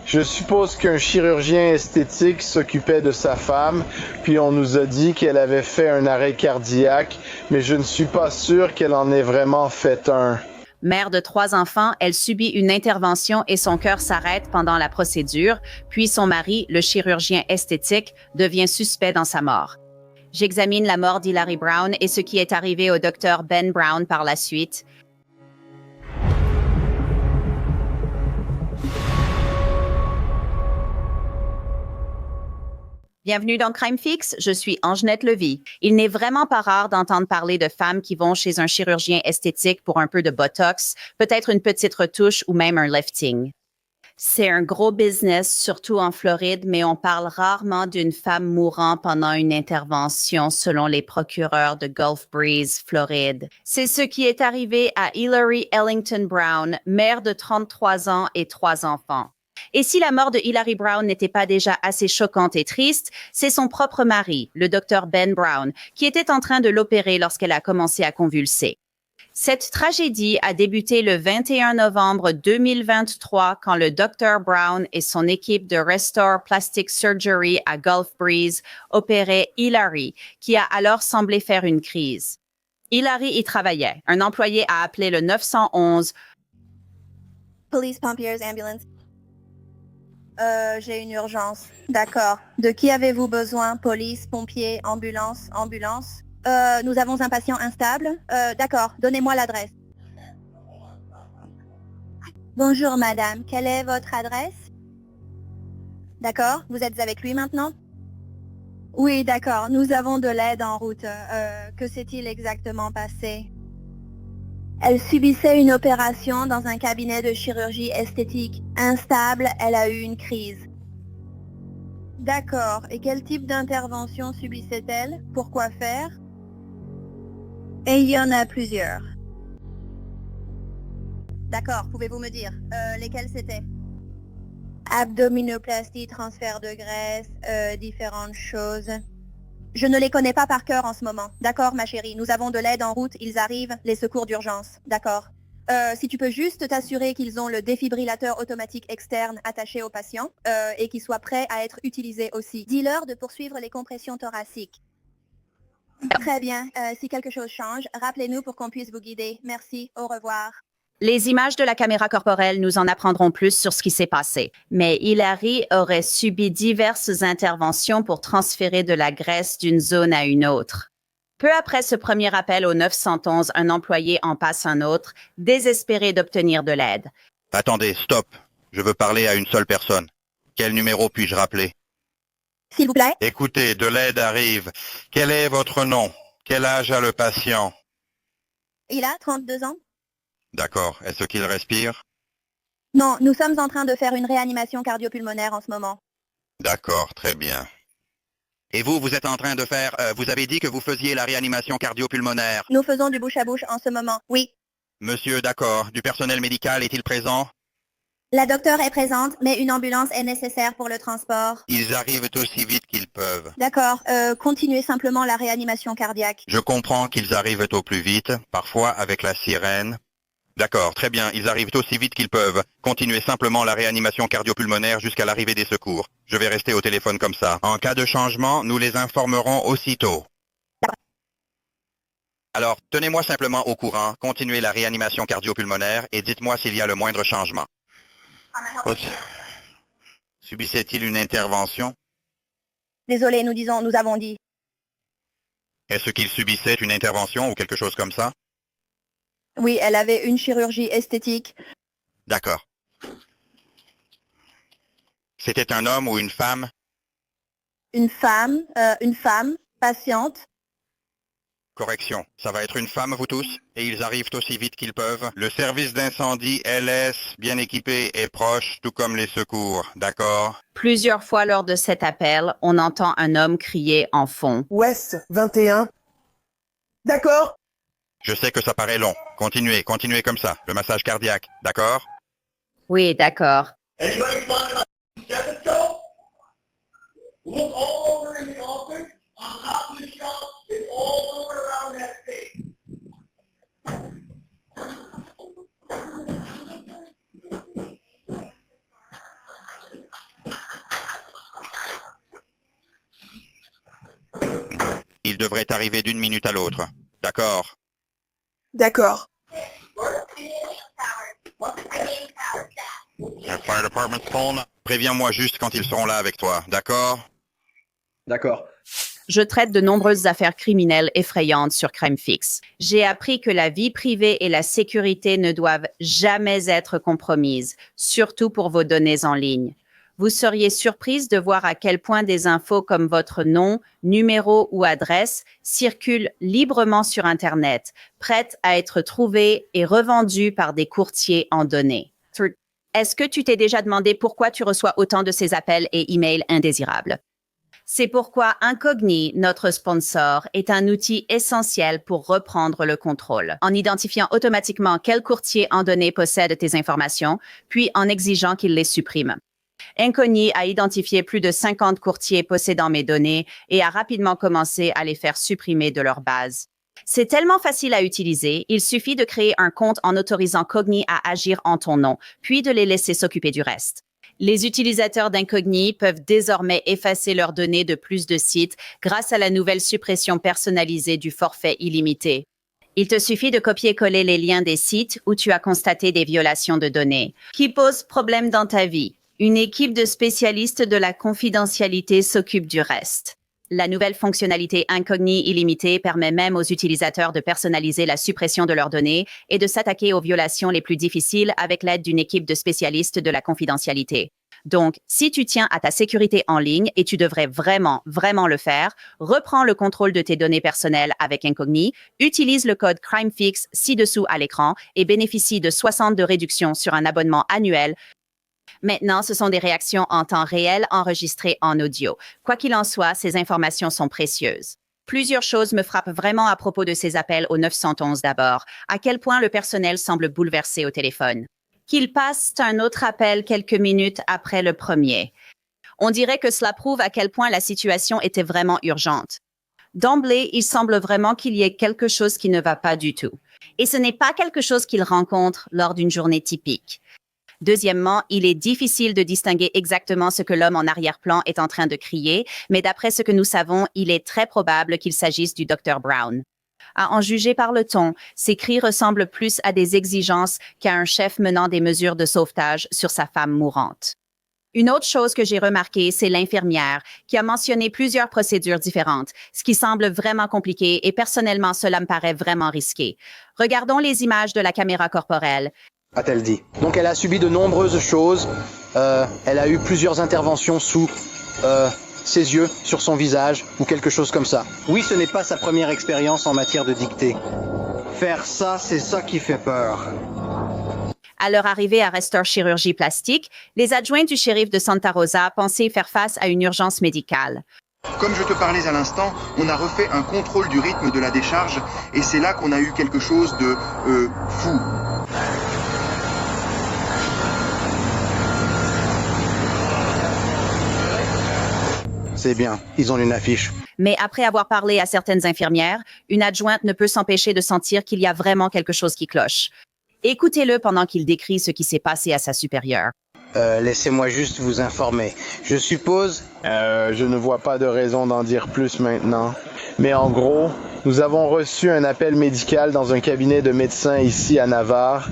Je suppose qu'un chirurgien esthétique s'occupait de sa femme, puis on nous a dit qu'elle avait fait un arrêt cardiaque, mais je ne suis pas sûr qu'elle en ait vraiment fait un. Mère de 3 enfants, elle subit une intervention et son cœur s'arrête pendant la procédure, puis son mari, le chirurgien esthétique, devient suspect dans sa mort. J'examine la mort d'Hilary Brown et ce qui est arrivé au docteur Ben Brown par la suite. Bienvenue dans Crime Fix, je suis Angenette Levy. Il n'est vraiment pas rare d'entendre parler de femmes qui vont chez un chirurgien esthétique pour un peu de botox, peut-être une petite retouche ou même un lifting. C'est un gros business, surtout en Floride, mais on parle rarement d'une femme mourant pendant une intervention selon les procureurs de Gulf Breeze, Floride. C'est ce qui est arrivé à Hillary Ellington Brown, mère de 33 ans et 3 enfants. Et si la mort de Hillary Brown n'était pas déjà assez choquante et triste, c'est son propre mari, le docteur Ben Brown, qui était en train de l'opérer lorsqu'elle a commencé à convulser. Cette tragédie a débuté le 21 novembre 2023 quand le Dr Brown et son équipe de Restore Plastic Surgery à Gulf Breeze opéraient Hillary, qui a alors semblé faire une crise. Hillary y travaillait. Un employé a appelé le 911. Police, pompiers, ambulance. J'ai une urgence. D'accord. De qui avez-vous besoin? Police, pompiers, ambulance, ambulance. Nous avons un patient instable. D'accord. Donnez-moi l'adresse. Bonjour, madame. Quelle est votre adresse? D'accord. Vous êtes avec lui maintenant? Oui, d'accord. Nous avons de l'aide en route. Que s'est-il exactement passé? Elle subissait une opération dans un cabinet de chirurgie esthétique. Instable, elle a eu une crise. D'accord. Et quel type d'intervention subissait-elle? Pourquoi faire? Et il y en a plusieurs. D'accord. Pouvez-vous me dire lesquels c'était? Abdominoplastie, transfert de graisse, différentes choses. Je ne les connais pas par cœur en ce moment. D'accord, ma chérie, nous avons de l'aide en route, ils arrivent, les secours d'urgence. D'accord. Si tu peux juste t'assurer qu'ils ont le défibrillateur automatique externe attaché au patient et qu'il soit prêt à être utilisé aussi. Dis-leur de poursuivre les compressions thoraciques. Très bien. Si quelque chose change, rappelez-nous pour qu'on puisse vous guider. Merci. Au revoir. Les images de la caméra corporelle nous en apprendront plus sur ce qui s'est passé. Mais Hillary aurait subi diverses interventions pour transférer de la graisse d'une zone à une autre. Peu après ce premier appel au 911, un employé en passe un autre, désespéré d'obtenir de l'aide. Attendez, stop. Je veux parler à une seule personne. Quel numéro puis-je rappeler? S'il vous plaît. Écoutez, de l'aide arrive. Quel est votre nom? Quel âge a le patient? Il a 32 ans. D'accord. Est-ce qu'il respire? Non, nous sommes en train de faire une réanimation cardiopulmonaire en ce moment. D'accord, très bien. Et vous, vous êtes en train de faire... vous avez dit que vous faisiez la réanimation cardiopulmonaire. Nous faisons du bouche à bouche en ce moment. Oui. Monsieur, d'accord. Du personnel médical est-il présent? La docteure est présente, mais une ambulance est nécessaire pour le transport. Ils arrivent aussi vite qu'ils peuvent. D'accord. Continuez simplement la réanimation cardiaque. Je comprends qu'ils arrivent au plus vite, parfois avec la sirène. D'accord, très bien, ils arrivent aussi vite qu'ils peuvent. Continuez simplement la réanimation cardiopulmonaire jusqu'à l'arrivée des secours. Je vais rester au téléphone comme ça. En cas de changement, nous les informerons aussitôt. Alors, tenez-moi simplement au courant, continuez la réanimation cardiopulmonaire et dites-moi s'il y a le moindre changement. Subissait-il une intervention? Désolé, nous avons dit. Est-ce qu'il subissait une intervention ou quelque chose comme ça? Oui, elle avait une chirurgie esthétique. D'accord. C'était un homme ou une femme? Une femme, patiente. Correction, ça va être une femme, vous tous, et ils arrivent aussi vite qu'ils peuvent. Le service d'incendie LS, bien équipé, est proche, tout comme les secours, d'accord? Plusieurs fois lors de cet appel, on entend un homme crier en fond. Ouest 21. D'accord. Je sais que ça paraît long. Continuez comme ça, le massage cardiaque, d'accord? Oui, d'accord. Anybody find a stethoscope? Look all over in the office, on top of the shelf, and all over around that thing. devrait arriver d'une minute à l'autre. D'accord? D'accord. Le Fire Department's phone. Préviens-moi juste quand ils seront là avec toi. D'accord? D'accord. Je traite de nombreuses affaires criminelles effrayantes sur Crime Fix. J'ai appris que la vie privée et la sécurité ne doivent jamais être compromises, surtout pour vos données en ligne. Vous seriez surprise de voir à quel point des infos comme votre nom, numéro ou adresse circulent librement sur Internet, prêtes à être trouvées et revendues par des courtiers en données. Est-ce que tu t'es déjà demandé pourquoi tu reçois autant de ces appels et emails indésirables? C'est pourquoi Incogni, notre sponsor, est un outil essentiel pour reprendre le contrôle, en identifiant automatiquement quel courtier en données possède tes informations, puis en exigeant qu'il les supprime. Incogni a identifié plus de 50 courtiers possédant mes données et a rapidement commencé à les faire supprimer de leur base. C'est tellement facile à utiliser, il suffit de créer un compte en autorisant Cogni à agir en ton nom, puis de les laisser s'occuper du reste. Les utilisateurs d'Incogni peuvent désormais effacer leurs données de plus de sites grâce à la nouvelle suppression personnalisée du forfait illimité. Il te suffit de copier-coller les liens des sites où tu as constaté des violations de données qui posent problème dans ta vie. Une équipe de spécialistes de la confidentialité s'occupe du reste. La nouvelle fonctionnalité Incogni illimitée permet même aux utilisateurs de personnaliser la suppression de leurs données et de s'attaquer aux violations les plus difficiles avec l'aide d'une équipe de spécialistes de la confidentialité. Donc, si tu tiens à ta sécurité en ligne, et tu devrais vraiment le faire, reprends le contrôle de tes données personnelles avec Incogni, utilise le code CrimeFix ci-dessous à l'écran et bénéficie de 60 de réduction sur un abonnement annuel. Maintenant, ce sont des réactions en temps réel enregistrées en audio. Quoi qu'il en soit, ces informations sont précieuses. Plusieurs choses me frappent vraiment à propos de ces appels au 911 d'abord. À quel point le personnel semble bouleversé au téléphone. Qu'ils passent un autre appel quelques minutes après le premier. On dirait que cela prouve à quel point la situation était vraiment urgente. D'emblée, il semble vraiment qu'il y ait quelque chose qui ne va pas du tout. Et ce n'est pas quelque chose qu'ils rencontrent lors d'une journée typique. Deuxièmement, il est difficile de distinguer exactement ce que l'homme en arrière-plan est en train de crier, mais d'après ce que nous savons, il est très probable qu'il s'agisse du Dr. Brown. À en juger par le ton, ces cris ressemblent plus à des exigences qu'à un chef menant des mesures de sauvetage sur sa femme mourante. Une autre chose que j'ai remarquée, c'est l'infirmière, qui a mentionné plusieurs procédures différentes, ce qui semble vraiment compliqué et personnellement, cela me paraît vraiment risqué. Regardons les images de la caméra corporelle. A-t-elle dit. Donc elle a subi de nombreuses choses. Elle a eu plusieurs interventions sous ses yeux, sur son visage, ou quelque chose comme ça. Oui, ce n'est pas sa première expérience en matière de dictée. Faire ça, c'est ça qui fait peur. À leur arrivée à Restore Chirurgie Plastique, les adjoints du shérif de Santa Rosa pensaient faire face à une urgence médicale. Comme je te parlais à l'instant, on a refait un contrôle du rythme de la décharge et c'est là qu'on a eu quelque chose de fou. C'est bien, ils ont une affiche. Mais après avoir parlé à certaines infirmières, une adjointe ne peut s'empêcher de sentir qu'il y a vraiment quelque chose qui cloche. Écoutez-le pendant qu'il décrit ce qui s'est passé à sa supérieure. Laissez-moi juste vous informer. Je suppose... Je ne vois pas de raison d'en dire plus maintenant. Mais en gros, nous avons reçu un appel médical dans un cabinet de médecins ici à Navarre.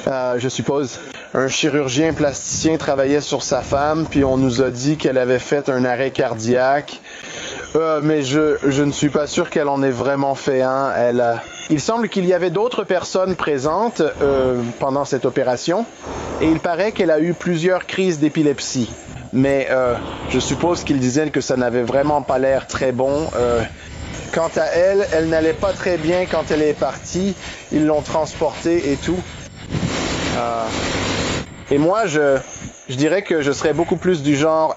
Je suppose, un chirurgien plasticien travaillait sur sa femme, puis on nous a dit qu'elle avait fait un arrêt cardiaque. Mais je ne suis pas sûr qu'elle en ait vraiment fait un. Il semble qu'il y avait d'autres personnes présentes pendant cette opération, et il paraît qu'elle a eu plusieurs crises d'épilepsie. Mais je suppose qu'ils disaient que ça n'avait vraiment pas l'air très bon. Quant à elle, elle n'allait pas très bien quand elle est partie. Ils l'ont transportée et tout. Et moi, je dirais que je serais beaucoup plus du genre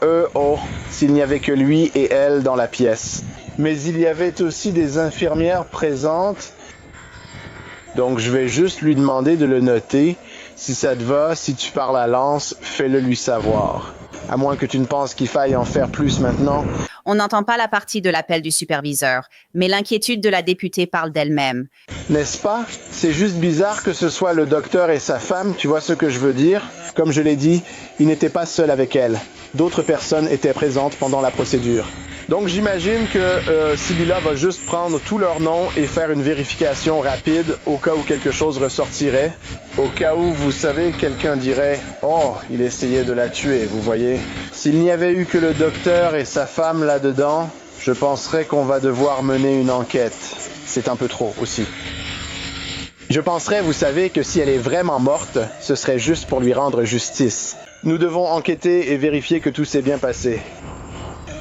s'il n'y avait que lui et elle dans la pièce. Mais il y avait aussi des infirmières présentes. Donc je vais juste lui demander de le noter. Si ça te va, si tu parles à Lance, fais-le lui savoir. À moins que tu ne penses qu'il faille en faire plus maintenant. On n'entend pas la partie de l'appel du superviseur, mais l'inquiétude de la députée parle d'elle-même. N'est-ce pas? C'est juste bizarre que ce soit le docteur et sa femme, tu vois ce que je veux dire? Comme je l'ai dit, il n'était pas seul avec elle. D'autres personnes étaient présentes pendant la procédure. Donc j'imagine que Sibylla va juste prendre tous leurs noms et faire une vérification rapide au cas où quelque chose ressortirait. Au cas où, vous savez, quelqu'un dirait « Oh, il essayait de la tuer, vous voyez ». S'il n'y avait eu que le docteur et sa femme là-dedans, je penserais qu'on va devoir mener une enquête. C'est un peu trop aussi. Je penserais, vous savez, que si elle est vraiment morte, ce serait juste pour lui rendre justice. Nous devons enquêter et vérifier que tout s'est bien passé.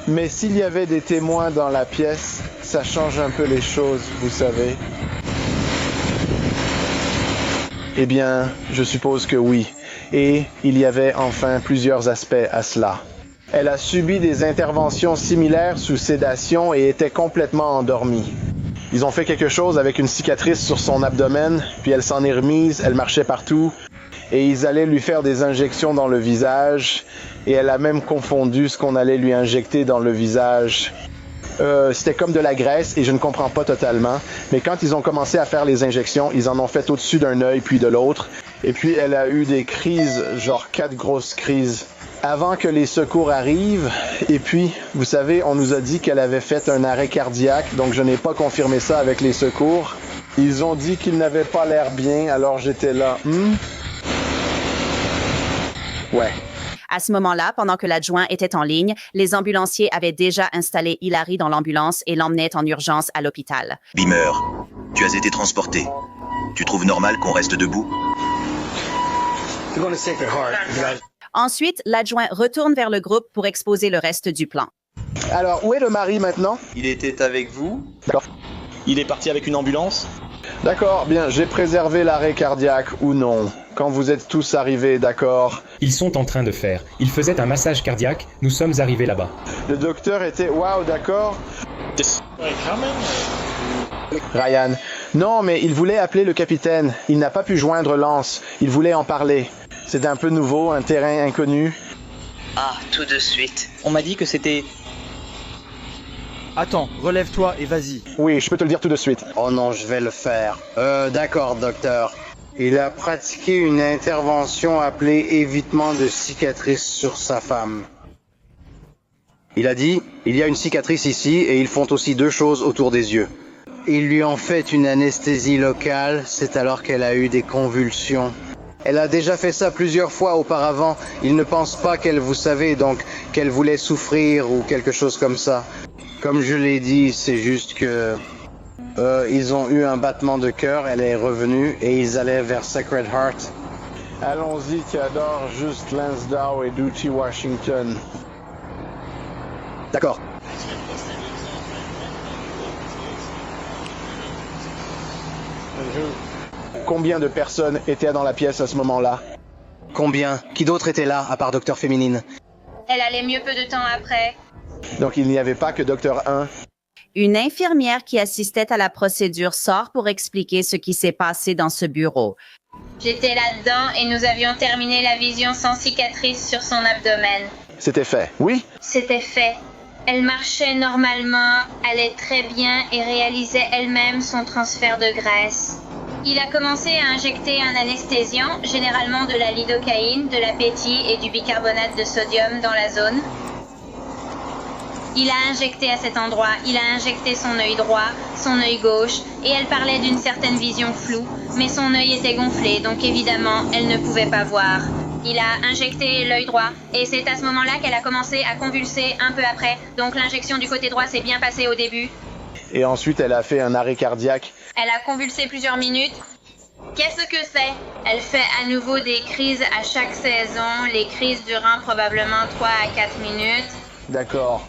Mais s'il y avait des témoins dans la pièce, ça change un peu les choses, vous savez. Eh bien, je suppose que oui. Et il y avait enfin plusieurs aspects à cela. Elle a subi des interventions similaires sous sédation et était complètement endormie. Ils ont fait quelque chose avec une cicatrice sur son abdomen, puis elle s'en est remise, elle marchait partout, et ils allaient lui faire des injections dans le visage, et elle a même confondu ce qu'on allait lui injecter dans le visage. C'était comme de la graisse, et je ne comprends pas totalement, mais quand ils ont commencé à faire les injections, ils en ont fait au-dessus d'un œil puis de l'autre, et puis elle a eu des crises, genre 4 grosses crises. Avant que les secours arrivent, et puis, vous savez, on nous a dit qu'elle avait fait un arrêt cardiaque, donc je n'ai pas confirmé ça avec les secours. Ils ont dit qu'il n'avait pas l'air bien, alors j'étais là. Ouais. À ce moment-là, pendant que l'adjoint était en ligne, les ambulanciers avaient déjà installé Hilary dans l'ambulance et l'emmenaient en urgence à l'hôpital. Beamer, tu as été transporté. Tu trouves normal qu'on reste debout? Ensuite, l'adjoint retourne vers le groupe pour exposer le reste du plan. Alors, où est le mari maintenant? Il était avec vous? D'accord. Il est parti avec une ambulance? D'accord, bien, j'ai préservé l'arrêt cardiaque ou non. Quand vous êtes tous arrivés, d'accord? Ils sont en train de faire. Ils faisaient un massage cardiaque. Nous sommes arrivés là-bas. Le docteur était... Wow, d'accord? Ryan. Non, mais il voulait appeler le capitaine. Il n'a pas pu joindre Lance. Il voulait en parler. C'est un peu nouveau, un terrain inconnu. Ah, tout de suite. On m'a dit que c'était... Attends, relève-toi et vas-y. Oui, je peux te le dire tout de suite. Oh non, je vais le faire. D'accord, docteur. Il a pratiqué une intervention appelée évitement de cicatrice sur sa femme. Il a dit, il y a une cicatrice ici et ils font aussi 2 choses autour des yeux. Ils lui ont fait une anesthésie locale, c'est alors qu'elle a eu des convulsions. Elle a déjà fait ça plusieurs fois auparavant. Il ne pense pas qu'elle, vous savez, donc qu'elle voulait souffrir ou quelque chose comme ça. Comme je l'ai dit, c'est juste que... ils ont eu un battement de cœur, elle est revenue et ils allaient vers Sacred Heart. Allons-y, Theodore, juste Lansdowne et Duchy Washington. D'accord. Combien de personnes étaient dans la pièce à ce moment-là? Combien? Qui d'autre était là, à part Docteur Féminine? Elle allait mieux peu de temps après. Donc il n'y avait pas que Docteur 1. Une infirmière qui assistait à la procédure sort pour expliquer ce qui s'est passé dans ce bureau. J'étais là-dedans et nous avions terminé la vision sans cicatrice sur son abdomen. C'était fait, oui? C'était fait. Elle marchait normalement, allait très bien et réalisait elle-même son transfert de graisse. Il a commencé à injecter un anesthésiant, généralement de la lidocaïne, de la pétie et du bicarbonate de sodium dans la zone. Il a injecté à cet endroit, il a injecté son œil droit, son œil gauche, et elle parlait d'une certaine vision floue, mais son œil était gonflé, donc évidemment, elle ne pouvait pas voir. Il a injecté l'œil droit, et c'est à ce moment-là qu'elle a commencé à convulser un peu après, donc l'injection du côté droit s'est bien passée au début. Et ensuite, elle a fait un arrêt cardiaque. Elle a convulsé plusieurs minutes. Qu'est-ce que c'est? Elle fait à nouveau des crises à chaque saison, les crises durant probablement 3 à 4 minutes. D'accord.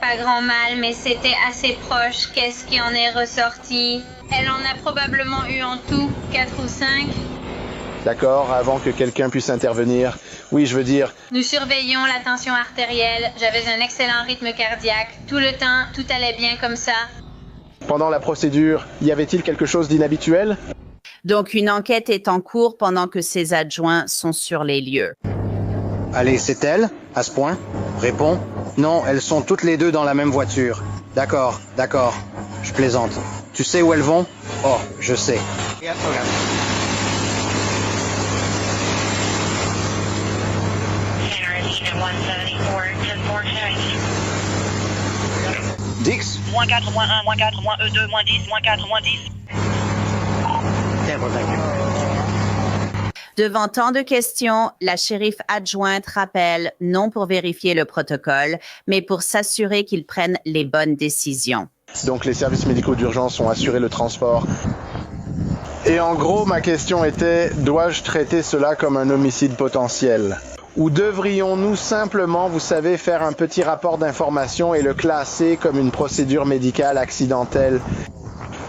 Pas grand mal, mais c'était assez proche. Qu'est-ce qui en est ressorti? Elle en a probablement eu en tout 4 ou 5. D'accord, avant que quelqu'un puisse intervenir. Oui, je veux dire... Nous surveillions la tension artérielle, j'avais un excellent rythme cardiaque. Tout le temps, tout allait bien comme ça. Pendant la procédure, y avait-il quelque chose d'inhabituel? Donc, une enquête est en cours pendant que ses adjoints sont sur les lieux. Allez, c'est elle, à ce point? Réponds. Non, elles sont toutes les deux dans la même voiture. D'accord, d'accord. Je plaisante. Tu sais où elles vont? Oh, je sais. Dix? Moins 4, moins 1, moins 4, moins E2, moins 10, moins 4, moins 10. Devant tant de questions, la shérif adjointe rappelle non pour vérifier le protocole, mais pour s'assurer qu'ils prennent les bonnes décisions. Donc les services médicaux d'urgence ont assuré le transport. Et en gros, ma question était, dois-je traiter cela comme un homicide potentiel? Ou devrions-nous simplement, vous savez, faire un petit rapport d'information et le classer comme une procédure médicale accidentelle?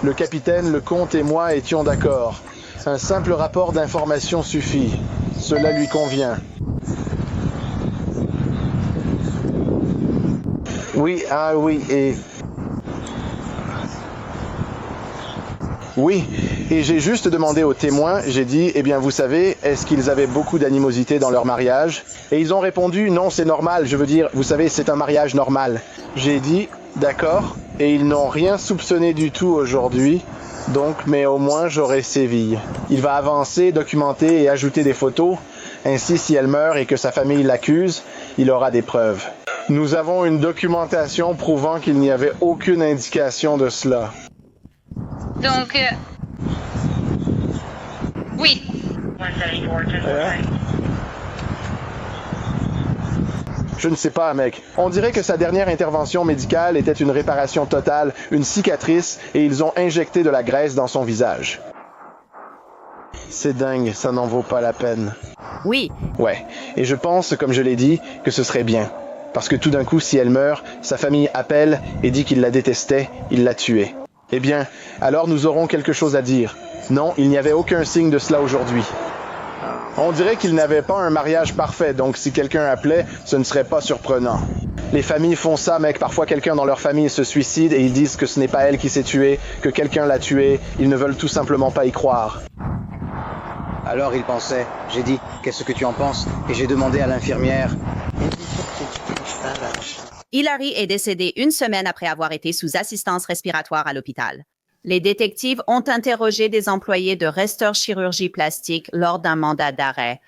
Le capitaine, le comte et moi étions d'accord. Un simple rapport d'information suffit. Cela lui convient. Oui, Oui, et j'ai juste demandé aux témoins, j'ai dit, eh bien vous savez, est-ce qu'ils avaient beaucoup d'animosité dans leur mariage? Et ils ont répondu, non, c'est normal, je veux dire, vous savez, c'est un mariage normal. J'ai dit, d'accord, et ils n'ont rien soupçonné du tout aujourd'hui, donc, mais au moins j'aurai sévi. Il va avancer, documenter et ajouter des photos, ainsi si elle meurt et que sa famille l'accuse, il aura des preuves. Nous avons une documentation prouvant qu'il n'y avait aucune indication de cela. Donc, oui. Je ne sais pas, mec. On dirait que sa dernière intervention médicale était une réparation totale, une cicatrice, et ils ont injecté de la graisse dans son visage. C'est dingue, ça n'en vaut pas la peine. Oui. Ouais, et je pense, comme je l'ai dit, que ce serait bien. Parce que tout d'un coup, si elle meurt, sa famille appelle et dit qu'il la détestait, il l'a tuée. Eh bien, alors nous aurons quelque chose à dire. Non, il n'y avait aucun signe de cela aujourd'hui. On dirait qu'il n'avait pas un mariage parfait, donc si quelqu'un appelait, ce ne serait pas surprenant. Les familles font ça, mec. Parfois, quelqu'un dans leur famille se suicide et ils disent que ce n'est pas elle qui s'est tuée, que quelqu'un l'a tuée. Ils ne veulent tout simplement pas y croire. Alors il pensait. J'ai dit, qu'est-ce que tu en penses? Et j'ai demandé à l'infirmière. Hilary est décédée 1 semaine après avoir été sous assistance respiratoire à l'hôpital. Les détectives ont interrogé des employés de Restore Chirurgie Plastique lors d'un mandat d'arrêt.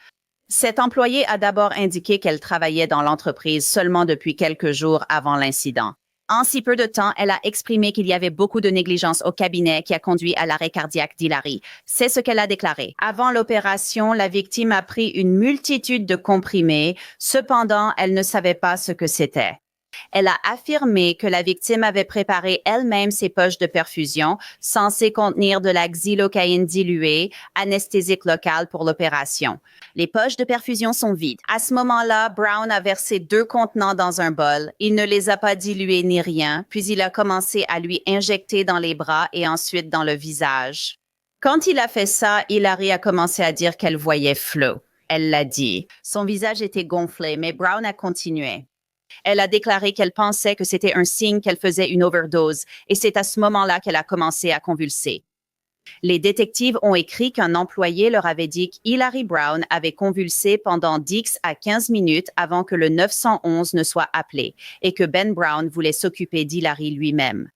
Cette employée a d'abord indiqué qu'elle travaillait dans l'entreprise seulement depuis quelques jours avant l'incident. En si peu de temps, elle a exprimé qu'il y avait beaucoup de négligence au cabinet qui a conduit à l'arrêt cardiaque d'Hilary. C'est ce qu'elle a déclaré. Avant l'opération, la victime a pris une multitude de comprimés. Cependant, elle ne savait pas ce que c'était. Elle a affirmé que la victime avait préparé elle-même ses poches de perfusion censées contenir de la xylocaïne diluée, anesthésique locale pour l'opération. Les poches de perfusion sont vides. À ce moment-là, Brown a versé 2 contenants dans un bol. Il ne les a pas dilués ni rien, puis il a commencé à lui injecter dans les bras et ensuite dans le visage. Quand il a fait ça, Hilary a commencé à dire qu'elle voyait flou. Elle l'a dit. Son visage était gonflé, mais Brown a continué. Elle a déclaré qu'elle pensait que c'était un signe qu'elle faisait une overdose et c'est à ce moment-là qu'elle a commencé à convulser. Les détectives ont écrit qu'un employé leur avait dit qu'Hilary Brown avait convulsé pendant 10 à 15 minutes avant que le 911 ne soit appelé et que Ben Brown voulait s'occuper d'Hilary lui-même.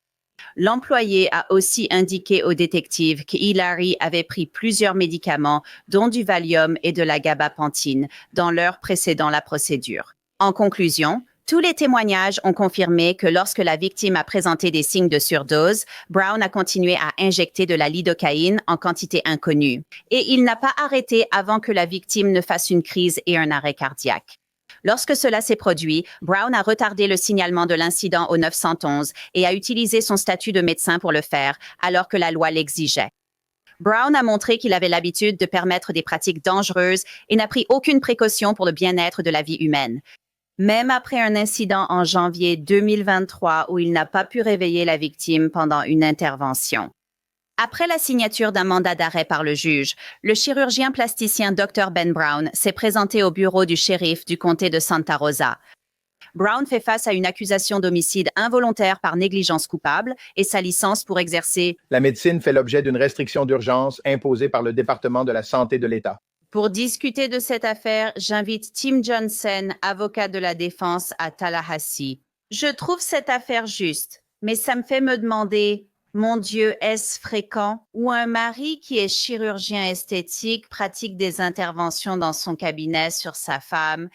L'employé a aussi indiqué aux détectives qu'Hilary avait pris plusieurs médicaments, dont du Valium et de la gabapentine, dans l'heure précédant la procédure. En conclusion, tous les témoignages ont confirmé que lorsque la victime a présenté des signes de surdose, Brown a continué à injecter de la lidocaïne en quantité inconnue. Et il n'a pas arrêté avant que la victime ne fasse une crise et un arrêt cardiaque. Lorsque cela s'est produit, Brown a retardé le signalement de l'incident au 911 et a utilisé son statut de médecin pour le faire, alors que la loi l'exigeait. Brown a montré qu'il avait l'habitude de permettre des pratiques dangereuses et n'a pris aucune précaution pour le bien-être de la vie humaine. Même après un incident en janvier 2023 où il n'a pas pu réveiller la victime pendant une intervention. Après la signature d'un mandat d'arrêt par le juge, le chirurgien plasticien Dr. Ben Brown s'est présenté au bureau du shérif du comté de Santa Rosa. Brown fait face à une accusation d'homicide involontaire par négligence coupable et sa licence pour exercer. La médecine fait l'objet d'une restriction d'urgence imposée par le département de la santé de l'État. Pour discuter de cette affaire, j'invite Tim Johnson, avocat de la défense à Tallahassee. Je trouve cette affaire juste, mais ça me fait me demander, Mon Dieu, est-ce fréquent? Ou un mari qui est chirurgien esthétique pratique des interventions dans son cabinet sur sa femme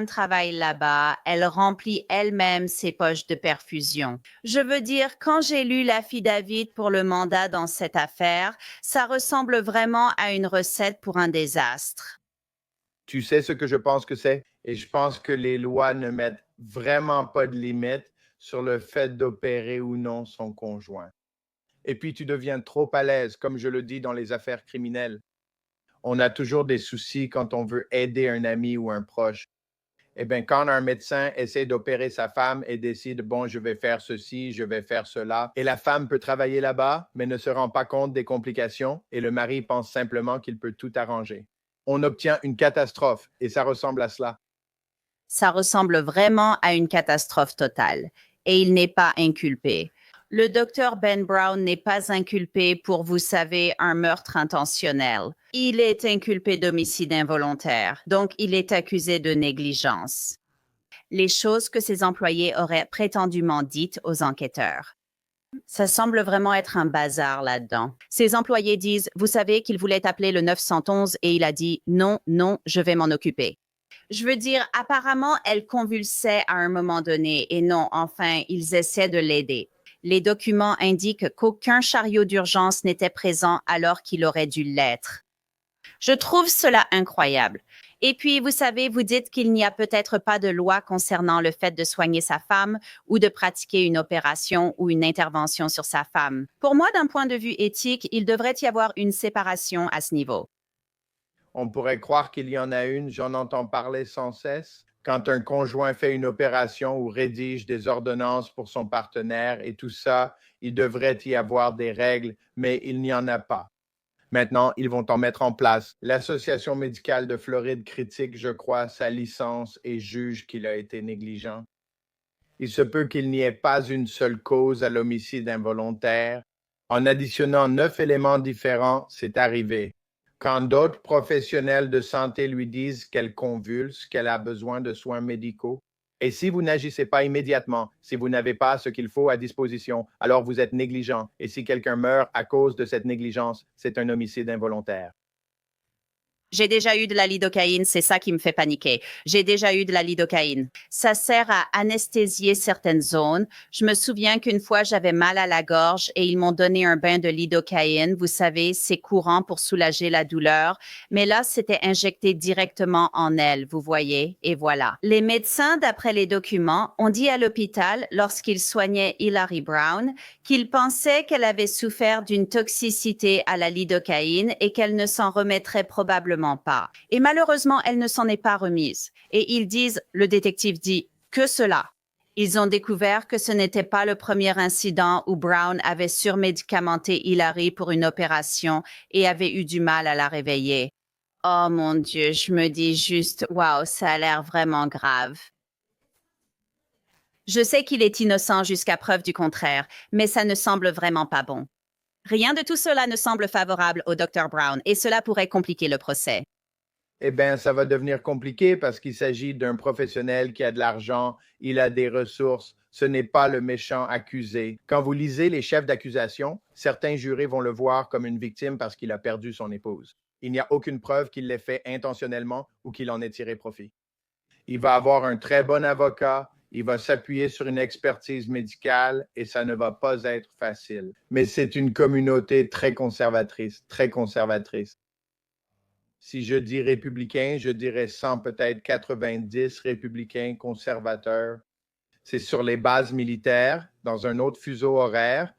travaille là-bas, elle remplit elle-même ses poches de perfusion. Je veux dire, quand j'ai lu l'affidavit pour le mandat dans cette affaire, ça ressemble vraiment à une recette pour un désastre. Tu sais ce que je pense que c'est? Et je pense que les lois ne mettent vraiment pas de limite sur le fait d'opérer ou non son conjoint. Et puis tu deviens trop à l'aise, comme je le dis dans les affaires criminelles. On a toujours des soucis quand on veut aider un ami ou un proche. Eh bien, quand un médecin essaie d'opérer sa femme et décide, bon, je vais faire ceci, je vais faire cela, et la femme peut travailler là-bas, mais ne se rend pas compte des complications, et le mari pense simplement qu'il peut tout arranger. On obtient une catastrophe, et ça ressemble à cela. Ça ressemble vraiment à une catastrophe totale. Et il n'est pas inculpé. Le docteur Ben Brown n'est pas inculpé pour, vous savez, un meurtre intentionnel. Il est inculpé d'homicide involontaire, donc il est accusé de négligence. Les choses que ses employés auraient prétendument dites aux enquêteurs. Ça semble vraiment être un bazar là-dedans. Ses employés disent, vous savez qu'il voulait appeler le 911 et il a dit, non, non, je vais m'en occuper. Je veux dire, apparemment, elle convulsait à un moment donné et non, enfin, ils essaient de l'aider. Les documents indiquent qu'aucun chariot d'urgence n'était présent alors qu'il aurait dû l'être. Je trouve cela incroyable. Et puis, vous savez, vous dites qu'il n'y a peut-être pas de loi concernant le fait de soigner sa femme ou de pratiquer une opération ou une intervention sur sa femme. Pour moi, d'un point de vue éthique, il devrait y avoir une séparation à ce niveau. On pourrait croire qu'il y en a une, j'en entends parler sans cesse. Quand un conjoint fait une opération ou rédige des ordonnances pour son partenaire et tout ça, il devrait y avoir des règles, mais il n'y en a pas. Maintenant, ils vont en mettre en place. L'Association médicale de Floride critique, je crois, sa licence et juge qu'il a été négligent. Il se peut qu'il n'y ait pas une seule cause à l'homicide involontaire. En additionnant 9 éléments différents, c'est arrivé. Quand d'autres professionnels de santé lui disent qu'elle convulse, qu'elle a besoin de soins médicaux, et si vous n'agissez pas immédiatement, si vous n'avez pas ce qu'il faut à disposition, alors vous êtes négligent. Et si quelqu'un meurt à cause de cette négligence, c'est un homicide involontaire. J'ai déjà eu de la lidocaïne, c'est ça qui me fait paniquer. J'ai déjà eu de la lidocaïne. Ça sert à anesthésier certaines zones. Je me souviens qu'une fois, j'avais mal à la gorge et ils m'ont donné un bain de lidocaïne. Vous savez, c'est courant pour soulager la douleur. Mais là, c'était injecté directement en elle, vous voyez, et voilà. Les médecins, d'après les documents, ont dit à l'hôpital, lorsqu'ils soignaient Hilary Brown, qu'ils pensaient qu'elle avait souffert d'une toxicité à la lidocaïne et qu'elle ne s'en remettrait probablement pas. Et malheureusement, elle ne s'en est pas remise. Et ils disent, le détective dit, que cela. Ils ont découvert que ce n'était pas le premier incident où Brown avait surmédicamenté Hilary pour une opération et avait eu du mal à la réveiller. Oh mon Dieu, je me dis juste, waouh, ça a l'air vraiment grave. Je sais qu'il est innocent jusqu'à preuve du contraire, mais ça ne semble vraiment pas bon. Rien de tout cela ne semble favorable au Dr. Brown et cela pourrait compliquer le procès. Eh bien, ça va devenir compliqué parce qu'il s'agit d'un professionnel qui a de l'argent, il a des ressources, ce n'est pas le méchant accusé. Quand vous lisez les chefs d'accusation, certains jurés vont le voir comme une victime parce qu'il a perdu son épouse. Il n'y a aucune preuve qu'il l'ait fait intentionnellement ou qu'il en ait tiré profit. Il va avoir un très bon avocat. Il va s'appuyer sur une expertise médicale et ça ne va pas être facile. Mais c'est une communauté très conservatrice, très conservatrice. Si je dis républicain, je dirais 100, peut-être 90 républicains conservateurs. C'est sur les bases militaires, dans un autre fuseau horaire.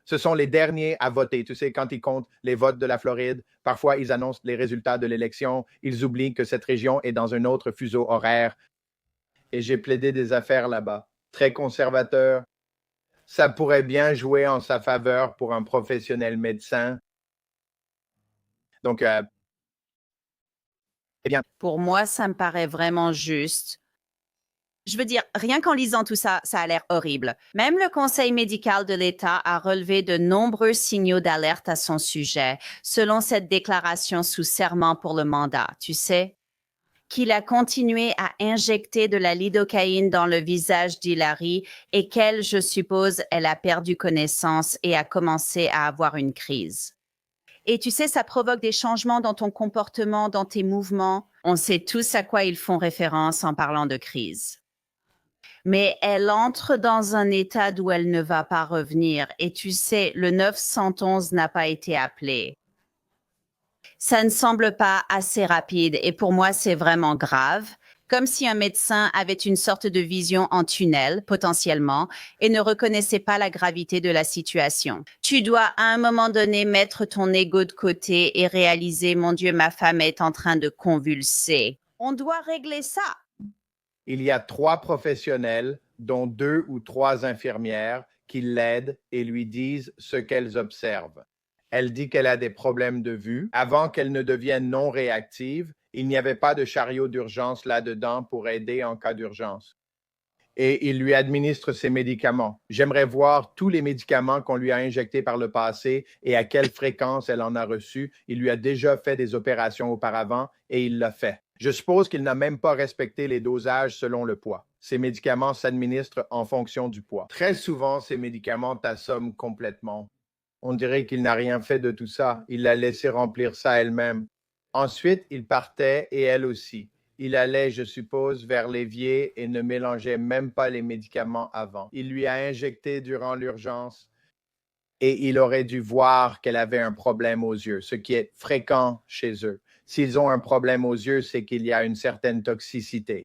Ce sont les derniers à voter. Tu sais, quand ils comptent les votes de la Floride, parfois ils annoncent les résultats de l'élection. Ils oublient que cette région est dans un autre fuseau horaire. Et j'ai plaidé des affaires là-bas, très conservateur. Ça pourrait bien jouer en sa faveur pour un professionnel médecin. Donc, eh bien. Pour moi, ça me paraît vraiment juste. Je veux dire, rien qu'en lisant tout ça, ça a l'air horrible. Même le Conseil médical de l'État a relevé de nombreux signaux d'alerte à son sujet, selon cette déclaration sous serment pour le mandat, tu sais. qu'il a continué à injecter de la lidocaïne dans le visage d'Hilary et qu'elle, je suppose, elle a perdu connaissance et a commencé à avoir une crise. Et tu sais, ça provoque des changements dans ton comportement, dans tes mouvements. On sait tous à quoi ils font référence en parlant de crise. Mais elle entre dans un état d'où elle ne va pas revenir. Et tu sais, le 911 n'a pas été appelé. Ça ne semble pas assez rapide et pour moi, c'est vraiment grave. Comme si un médecin avait une sorte de vision en tunnel, potentiellement, et ne reconnaissait pas la gravité de la situation. Tu dois, à un moment donné, mettre ton ego de côté et réaliser, mon Dieu, ma femme est en train de convulser. On doit régler ça. Il y a 3 professionnels, dont 2 ou 3 infirmières, qui l'aident et lui disent ce qu'elles observent. Elle dit qu'elle a des problèmes de vue. Avant qu'elle ne devienne non réactive, il n'y avait pas de chariot d'urgence là-dedans pour aider en cas d'urgence. Et il lui administre ses médicaments. J'aimerais voir tous les médicaments qu'on lui a injectés par le passé et à quelle fréquence elle en a reçu. Il lui a déjà fait des opérations auparavant et il l'a fait. Je suppose qu'il n'a même pas respecté les dosages selon le poids. Ces médicaments s'administrent en fonction du poids. Très souvent, ces médicaments t'assomment complètement. On dirait qu'il n'a rien fait de tout ça. Il l'a laissé remplir ça elle-même. Ensuite, il partait et elle aussi. Il allait, je suppose, vers l'évier et ne mélangeait même pas les médicaments avant. Il lui a injecté durant l'urgence et il aurait dû voir qu'elle avait un problème aux yeux, ce qui est fréquent chez eux. S'ils ont un problème aux yeux, c'est qu'il y a une certaine toxicité.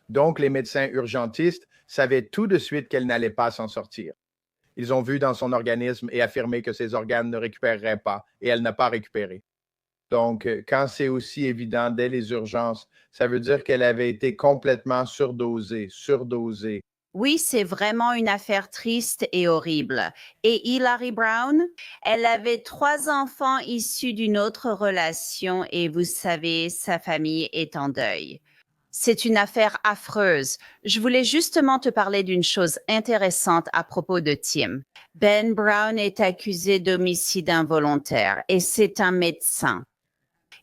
Donc, les médecins urgentistes savaient tout de suite qu'elle n'allait pas s'en sortir. Ils ont vu dans son organisme et affirmé que ses organes ne récupéreraient pas, et elle n'a pas récupéré. Donc, quand c'est aussi évident dès les urgences, ça veut dire qu'elle avait été complètement surdosée. Oui, c'est vraiment une affaire triste et horrible. Et Hillary Brown, elle avait 3 enfants issus d'une autre relation et vous savez, sa famille est en deuil. C'est une affaire affreuse. Je voulais justement te parler d'une chose intéressante à propos de Tim. Ben Brown est accusé d'homicide involontaire et c'est un médecin.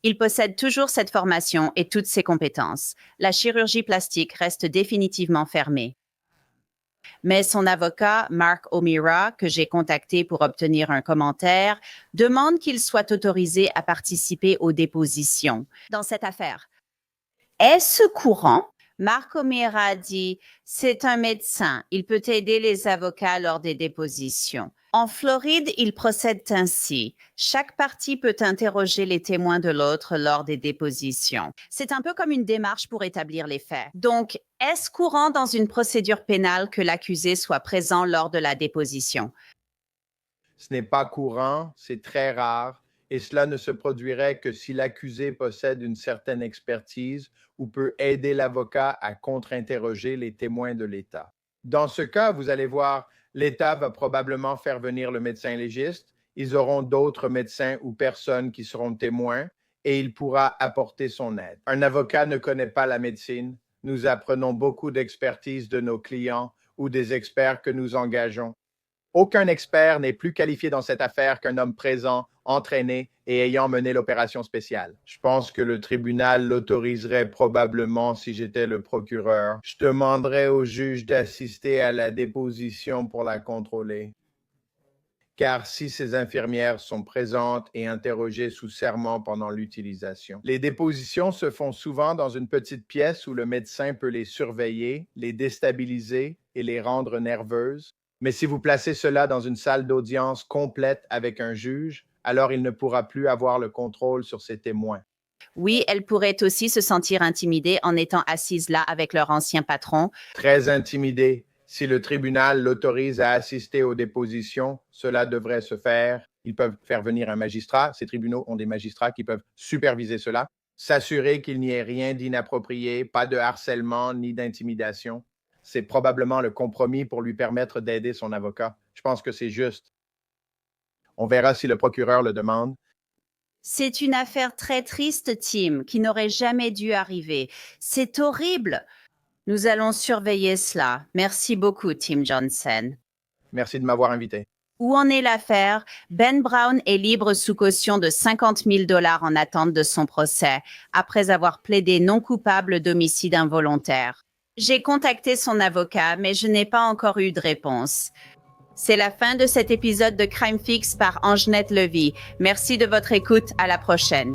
Il possède toujours cette formation et toutes ses compétences. La chirurgie plastique reste définitivement fermée. Mais son avocat, Mark O'Meara, que j'ai contacté pour obtenir un commentaire, demande qu'il soit autorisé à participer aux dépositions dans cette affaire. Est-ce courant? Mark O'Meara dit « C'est un médecin, il peut aider les avocats lors des dépositions. » En Floride, il procède ainsi. Chaque partie peut interroger les témoins de l'autre lors des dépositions. C'est un peu comme une démarche pour établir les faits. Donc, est-ce courant dans une procédure pénale que l'accusé soit présent lors de la déposition? Ce n'est pas courant, c'est très rare, et cela ne se produirait que si l'accusé possède une certaine expertise ou peut aider l'avocat à contre-interroger les témoins de l'État. Dans ce cas, vous allez voir, l'État va probablement faire venir le médecin légiste, ils auront d'autres médecins ou personnes qui seront témoins et il pourra apporter son aide. Un avocat ne connaît pas la médecine. Nous apprenons beaucoup d'expertise de nos clients ou des experts que nous engageons. Aucun expert n'est plus qualifié dans cette affaire qu'un homme présent, entraîné et ayant mené l'opération spéciale. Je pense que le tribunal l'autoriserait probablement si j'étais le procureur. Je demanderais au juge d'assister à la déposition pour la contrôler. Car si ces infirmières sont présentes et interrogées sous serment pendant l'utilisation. Les dépositions se font souvent dans une petite pièce où le médecin peut les surveiller, les déstabiliser et les rendre nerveuses. Mais si vous placez cela dans une salle d'audience complète avec un juge, alors il ne pourra plus avoir le contrôle sur ses témoins. Oui, elles pourraient aussi se sentir intimidées en étant assises là avec leur ancien patron. Très intimidées. Si le tribunal l'autorise à assister aux dépositions, cela devrait se faire. Ils peuvent faire venir un magistrat. Ces tribunaux ont des magistrats qui peuvent superviser cela. S'assurer qu'il n'y ait rien d'inapproprié, pas de harcèlement ni d'intimidation. C'est probablement le compromis pour lui permettre d'aider son avocat. Je pense que c'est juste. On verra si le procureur le demande. C'est une affaire très triste, Tim, qui n'aurait jamais dû arriver. C'est horrible. Nous allons surveiller cela. Merci beaucoup, Tim Johnson. Merci de m'avoir invité. Où en est l'affaire? Ben Brown est libre sous caution de 50 000 $ en attente de son procès, après avoir plaidé non coupable d'homicide involontaire. J'ai contacté son avocat, mais je n'ai pas encore eu de réponse. C'est la fin de cet épisode de Crime Fix par Angenette Levy. Merci de votre écoute. À la prochaine.